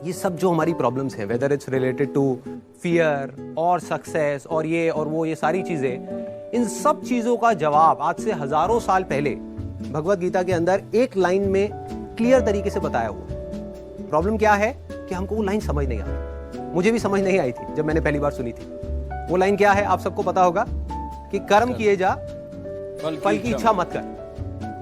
ये सब जो हमारी प्रॉब्लम्स हैं, whether it's related to fear और सक्सेस और ये और वो, ये सारी चीजें, इन सब चीजों का जवाब आज से हजारों साल पहले भगवत गीता के अंदर एक लाइन में क्लियर तरीके से बताया हुआ। प्रॉब्लम क्या है कि हमको वो लाइन समझ नहीं आई। मुझे भी समझ नहीं आई थी जब मैंने पहली बार सुनी थी। वो लाइन क्या है आप सबको पता होगा कि कर्म किए जा, फल की इच्छा मत कर।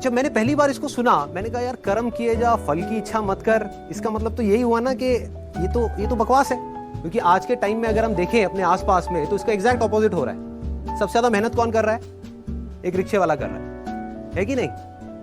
जब मैंने पहली बार इसको सुना, मैंने कहा यार कर्म किए जा, फल की इच्छा मत कर, इसका मतलब तो यही हुआ ना कि ये तो बकवास है। क्योंकि आज के टाइम में अगर हम देखें अपने आसपास में तो इसका एग्जैक्ट ऑपोजिट हो रहा है। सबसे ज्यादा मेहनत कौन कर रहा है? एक रिक्शे वाला कर रहा है कि नहीं?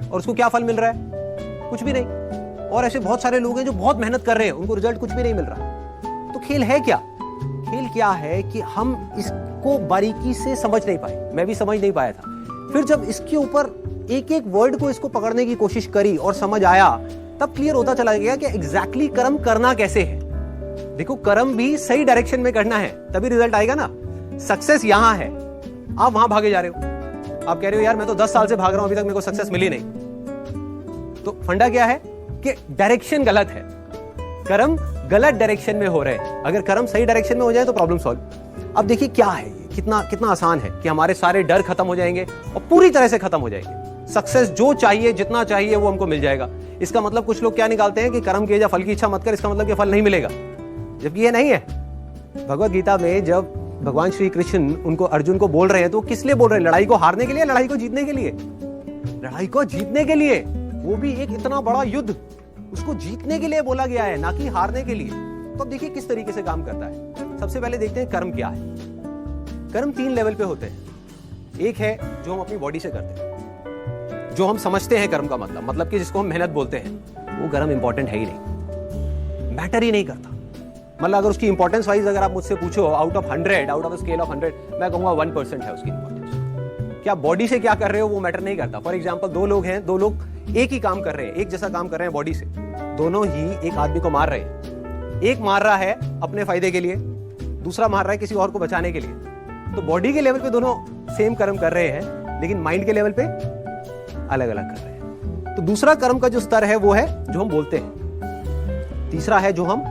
और उसको क्या फल मिल रहा है? कुछ भी नहीं। और ऐसे बहुत सारे लोग हैं जो बहुत मेहनत कर रहे हैं, उनको रिजल्ट कुछ भी नहीं मिल रहा। तो खेल है क्या? खेल क्या है कि हम इसको बारीकी से समझ नहीं पाए। मैं भी समझ नहीं पाया था। फिर जब इसके ऊपर एक एक वर्ड को इसको पकड़ने की कोशिश करी और समझ आया, तब क्लियर होता चला गया कि एग्जैक्टली कर्म करना कैसे है। देखो, कर्म भी सही डायरेक्शन में करना है, तभी रिजल्ट आएगा ना। सक्सेस यहां है, आप वहां भागे जा रहे हो। आप कह रहे हो यार मैं तो 10 साल से भाग रहा हूं, अभी तक मेरे को सक्सेस मिली नहीं। तो फंडा क्या है कि डायरेक्शन गलत है। कर्म गलत डायरेक्शन में हो रहे हैं। अगर कर्म सही डायरेक्शन में हो जाए तो प्रॉब्लम सॉल्व। अब देखिए क्या है, कितना आसान है कि हमारे सारे डर खत्म हो जाएंगे और पूरी तरह से खत्म हो जाएंगे। सक्सेस जो चाहिए, जितना चाहिए वो हमको मिल जाएगा। इसका मतलब कुछ लोग क्या निकालते हैं कि कर्म किए जा, फल की इच्छा मत कर, इसका मतलब कि फल नहीं मिलेगा, जबकि ये नहीं है। भगवत गीता में जब भगवान श्री कृष्ण उनको अर्जुन को बोल रहे हैं तो किस लिए बोल रहे हैं? लड़ाई को हारने के लिए, लड़ाई को जीतने के लिए? लड़ाई को जीतने के लिए। वो भी एक इतना बड़ा युद्ध, उसको जीतने के लिए बोला गया है, ना कि हारने के लिए। तो अब देखिए किस तरीके से काम करता है। सबसे पहले देखते हैं कर्म क्या है। कर्म 3 लेवल पे होते हैं। एक है जो हम अपनी बॉडी से करते हैं, जो हम समझते हैं कर्म का मतलब कि जिसको हम मेहनत बोलते हैं, वो कर्म इंपॉर्टेंट है ही नहीं, मैटर ही नहीं करता। मतलब अगर उसकी इंपॉर्टेंस वाइज अगर आप मुझसे पूछो out of 100, out of scale of 100, मैं कहूंगा 1% है उसकी इंपॉर्टेंस। क्या बॉडी से क्या कर रहे हो वो मैटर नहीं करता। फॉर एग्जाम्पल, 2 लोग हैं, 2 लोग एक ही काम कर रहे हैं, एक जैसा काम कर रहे हैं बॉडी से, दोनों ही एक आदमी को मार रहे हैं। एक मार रहा है अपने फायदे के लिए, दूसरा मार रहा है किसी और को बचाने के लिए। तो बॉडी के लेवल पे दोनों सेम कर्म कर रहे हैं, लेकिन माइंड के लेवल पे अलग अलग कर रहे हैं। तो दूसरा कर्म का जो स्तर है वो है जो हम बोलते हैं। तीसरा है जो हम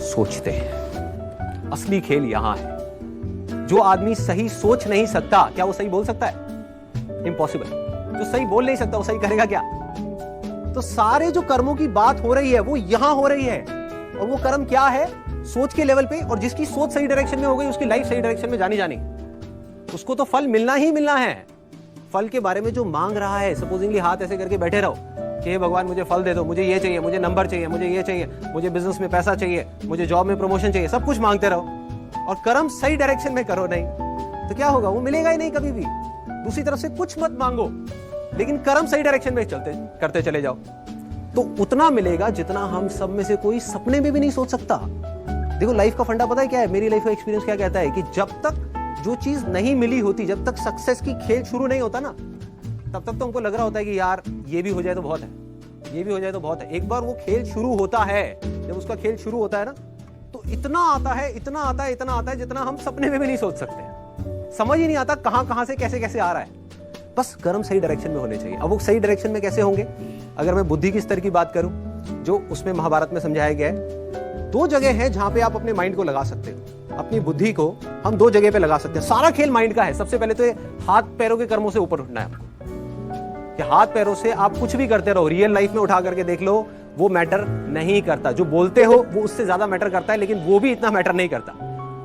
सोचते हैं। असली खेल यहां है। जो आदमी सही सोच नहीं सकता, क्या वो सही बोल सकता है? इम्पॉसिबल। जो सही बोल नहीं सकता वो सही करेगा क्या? तो सारे जो कर्मों की बात हो रही है वो यहां हो रही है। और वो कर्म क्या है? सोच के लेवल पे। और जिसकी सोच सही डायरेक्शन में हो गई, उसकी लाइफ सही डायरेक्शन में जानी जानी, उसको तो फल मिलना ही मिलना है। फल के बारे में जो मांग रहा है, सपोजिंगली हाथ ऐसे करके बैठे रहो कि हे भगवान मुझे फल दे दो, मुझे ये चाहिए, मुझे नंबर चाहिए, मुझे ये चाहिए, मुझे बिजनेस में पैसा चाहिए, मुझे जॉब में प्रमोशन चाहिए, सब कुछ मांगते रहो और कर्म सही डायरेक्शन में करो नहीं, तो क्या होगा? वो मिलेगा ही नहीं कभी भी। दूसरी तरफ से कुछ मत मांगो, लेकिन कर्म सही डायरेक्शन में करते चले जाओ, तो उतना मिलेगा जितना हम सब में से कोई सपने में भी नहीं सोच सकता। देखो, लाइफ का फंडा पता है क्या है? मेरी लाइफ का एक्सपीरियंस क्या कहता है कि जब तक जो चीज नहीं मिली होती, जब तक सक्सेस की खेल शुरू नहीं होता ना, तब तक तो हमको लग रहा होता है कि यार ये भी हो जाए तो बहुत है, ये भी हो जाए तो बहुत है। एक बार वो खेल शुरू होता है, जब उसका खेल शुरू होता है ना, तो इतना आता है, इतना आता है, इतना आता है जितना हम सपने में भी नहीं सोच सकते। समझ ही नहीं आता कहां से कैसे कैसे आ रहा है। बस कर्म सही डायरेक्शन में होने चाहिए। अब वो सही डायरेक्शन में कैसे होंगे? अगर मैं बुद्धि की स्तर की बात करूं, जो उसमें महाभारत में समझाया गया है, 2 जगह है जहां पे आप अपने माइंड को लगा सकते हो। अपनी बुद्धि को हम 2 जगह पे लगा सकते हैं। सारा खेल माइंड का है। सबसे पहले तो ये हाथ पैरों के कर्मों से ऊपर उठना है आपको, कि हाथ पैरों से आप कुछ भी करते रहो, रियल लाइफ में उठा करके देख लो, वो मैटर नहीं करता। जो बोलते हो वो उससे ज्यादा मैटर करता है, लेकिन वो भी इतना मैटर नहीं करता।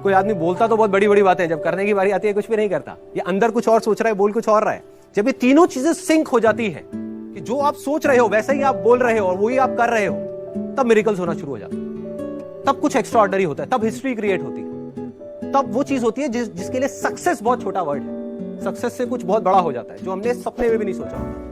कोई आदमी बोलता तो बहुत बड़ी बड़ी बातें, जब करने की बारी आती है कुछ भी नहीं करता। ये अंदर कुछ और सोच रहा है, बोल कुछ और रहा है। जब ये तीनों चीजें सिंक हो जाती है कि जो आप सोच रहे हो वैसे ही आप बोल रहे हो और वही आप कर रहे हो, तब मिरेकल्स होना शुरू हो जाता है। तब कुछ एक्स्ट्राऑर्डिनरी होता है, तब हिस्ट्री क्रिएट होती है, तब वो चीज होती है जिसके लिए सक्सेस बहुत छोटा वर्ड है। सक्सेस से कुछ बहुत बड़ा हो जाता है जो हमने सपने में भी नहीं सोचा होता।